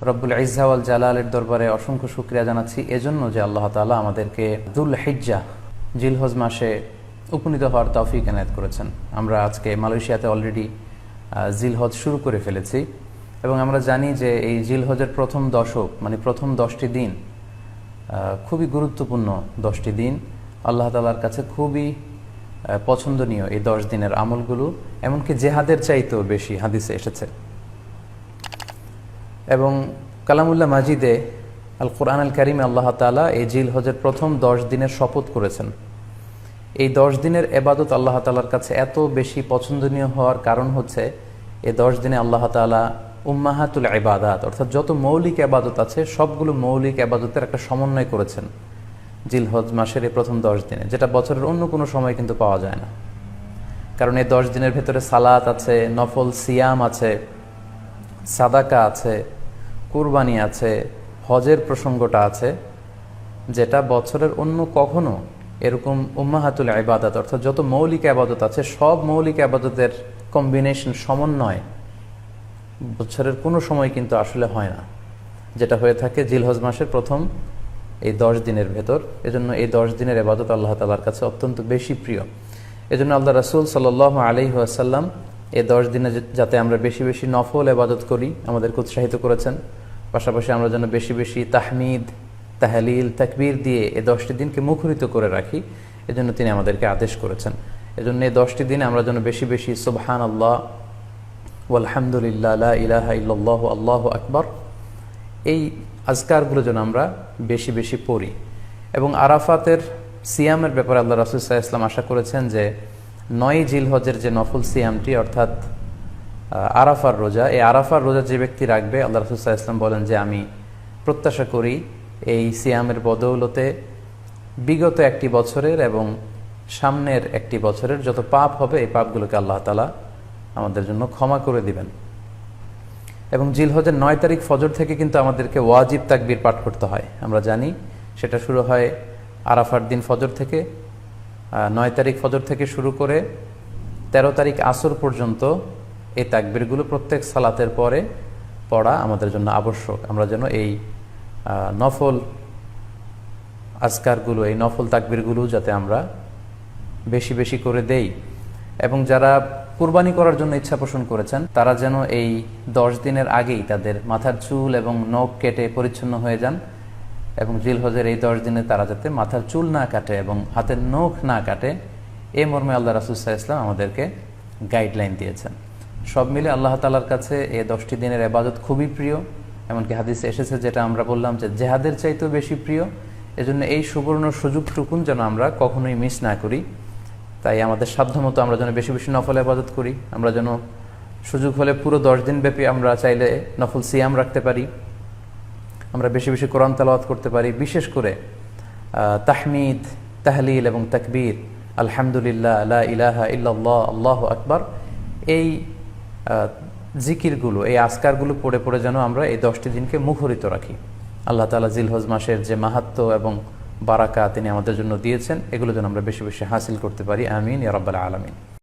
রব্বুল ইজ্জা ওয়াল জালালের দরবারে অসংখ্য শুকরিয়া জানাচ্ছি এজন্য যে আল্লাহ তাআলা আমাদেরকে দুল হিজ্জা জিলহজ মাসে উপনীত হওয়ার তৌফিক এনায়েত করেছেন। আমরা আজকে মালয়েশিয়াতে অলরেডি জিলহজ শুরু করে ফেলেছি এবং আমরা জানি যে এই জিলহজের প্রথম দশক মানে প্রথম 10টি দিন খুবই গুরুত্বপূর্ণ 10টি দিন। আল্লাহ তাআলার কাছে খুবই পছন্দনীয় এই 10 দিনের আমলগুলো, এমনকি জেহাদের চাইতেও বেশি হাদিসে এসেছে। এবং কালামুল্লাহ মাজিদে আল কোরআন আল কারিমে আল্লাহ তাআলা এই জিলহজের প্রথম 10 দিনের শপথ করেছেন। এই 10 দিনের এবাদত আল্লাহ তাআলার কাছে এত বেশি পছন্দনীয় হওয়ার কারণ হচ্ছে এই 10 দিনে আল্লাহ তাআলা উম্মাহাতুল ইবাদাত অর্থাৎ যত মৌলিক এবাদত আছে সবগুলো মৌলিক এবাদতের একটা সমন্বয় করেছেন জিলহজ মাসের এই প্রথম 10 দিনে, যেটা বছরের অন্য কোনো সময় কিন্তু পাওয়া যায় না। কারণ এই 10 দিনের ভেতরে সালাত আছে, নফল সিয়াম আছে, সাদাকা আছে, কুরবানি আছে, হজের প্রসঙ্গটা আছে, যেটা বছরের অন্য কখনো এরকম উম্মাহাতুল ইবাদাত অর্থাৎ যত মৌলিক আবাদত আছে সব মৌলিক আবাদতের কম্বিনেশন সমন্বয় বছরের কোনো সময় কিন্তু আসলে হয় না, যেটা হয়ে থাকে জিলহজ মাসের প্রথম এই 10 দিনের ভেতর। এজন্য এই 10 দিনের ইবাদত আল্লাহ তাআলার কাছে অত্যন্ত বেশি প্রিয়। এজন্য আল্লাহ রাসূল সাল্লাল্লাহু আলাইহি ওয়াসাল্লাম এই 10 দিনে যাতে আমরা বেশি বেশি নফল ইবাদত করি আমাদেরকে উৎসাহিত করেছেন। পাশাপাশি আমরা যেন বেশি বেশি তাহমিদ, তাহলিল, তাকবীর দিয়ে এই 10টি দিনকে মুখরিত করে রাখি, এজন্য তিনি আমাদেরকে আদেশ করেছেন। এজন্য এই 10টি দিনে আমরা যেন বেশি বেশি সুবহানাল্লাহ ওয়ালহামদুলিল্লাহ লা ইলাহা ইল্লাল্লাহু আল্লাহু আকবার এই আজকারগুলো যেন আমরা বেশি বেশি পড়ি। এবং আরাফাতের সিয়ামের ব্যাপারে আল্লাহ রাসূল সাল্লাল্লাহু আলাইহি ওয়াসাল্লাম আশা করেছেন যে 9 জিলহজের যে নফল সিয়ামটি অর্থাৎ আরাফার রোজা, এই আরাফার রোজা যে ব্যক্তি রাখবে আল্লাহ রাসূল সাল্লাল্লাহু আলাইহি ওয়াসাল্লাম বলেন যে আমি প্রত্যাশা করি এই সিয়ামের বদৌলতে বিগত একটি বছরের এবং সামনের একটি বছরের যত পাপ হবে এই পাপগুলোকে আল্লাহ তাআলা আমাদের জন্য ক্ষমা করে দিবেন। এবং জিলহজের 9 তারিখ ফজর থেকে কিন্তু আমাদেরকে ওয়াজিব তাকবীর পাঠ করতে হয়। আমরা জানি সেটা শুরু হয় আরাফার দিন ফজর থেকে। 9 তারিখ ফজর থেকে শুরু করে 13 তারিখ আসর পর্যন্ত এই তাকবীরগুলো প্রত্যেক সালাতের পরে পড়া আমাদের জন্য আবশ্যক। আমরা যেন এই নফল আজকারগুলো, এই নফল তাকবীরগুলো যাতে আমরা বেশি বেশি করে দেই। এবং যারা কুরবানি করার জন্য ইচ্ছা পোষণ করেছেন তারা যেন এই 10 দিনের আগেই তাদের মাথার চুল এবং নখ কেটে পরিচ্ছন্ন হয়ে যান এবং জিলহজের এই 10 দিনে তারা যাতে মাথার চুল না কাটে এবং হাতের নখ না কাটে, এই মর্মে আল্লাহ রাসূল সাল্লাল্লাহু আলাইহি ওয়াসাল্লাম আমাদেরকে গাইডলাইন দিয়েছেন। সব মিলে আল্লাহ তাআলার কাছে এই 10টি দিনের ইবাদত খুবই প্রিয়। এমনকি হাদিসে এসেছে, যেটা আমরা বললাম যে জেহাদের চাইতেও বেশি প্রিয়। এজন্য এই সুবর্ণ সুযোগটুকুন যেন আমরা কখনোই মিস না করি। তাই আমাদের সাধ্যমতো আমরা যেন বেশি বেশি নফল ইবাদত করি। আমরা যেন সুযোগ হলে পুরো 10 দিন ব্যাপী আমরা চাইলে নফল সিয়াম রাখতে পারি, আমরা বেশি বেশি কোরআন তেলাওয়াত করতে পারি। বিশেষ করে তাহমিদ, তাহলিল এবং তাকবীর, আলহামদুলিল্লাহ লা ইলাহা ইল্লাল্লাহ আল্লাহু আকবার, এই জিকিরগুলো, এই আজকারগুলো পড়ে পড়ে যেন আমরা এই 10টি দিনকে মুখরিত রাখি। আল্লাহ তাআলা জিলহজ মাসের যে মাহাত্ম্য এবং বারাকা তিনি আমাদের জন্য দিয়েছেন, এগুলো যেন আমরা বেশি বেশি হাসিল করতে পারি। আমিন ইয়া রাব্বাল আলামিন।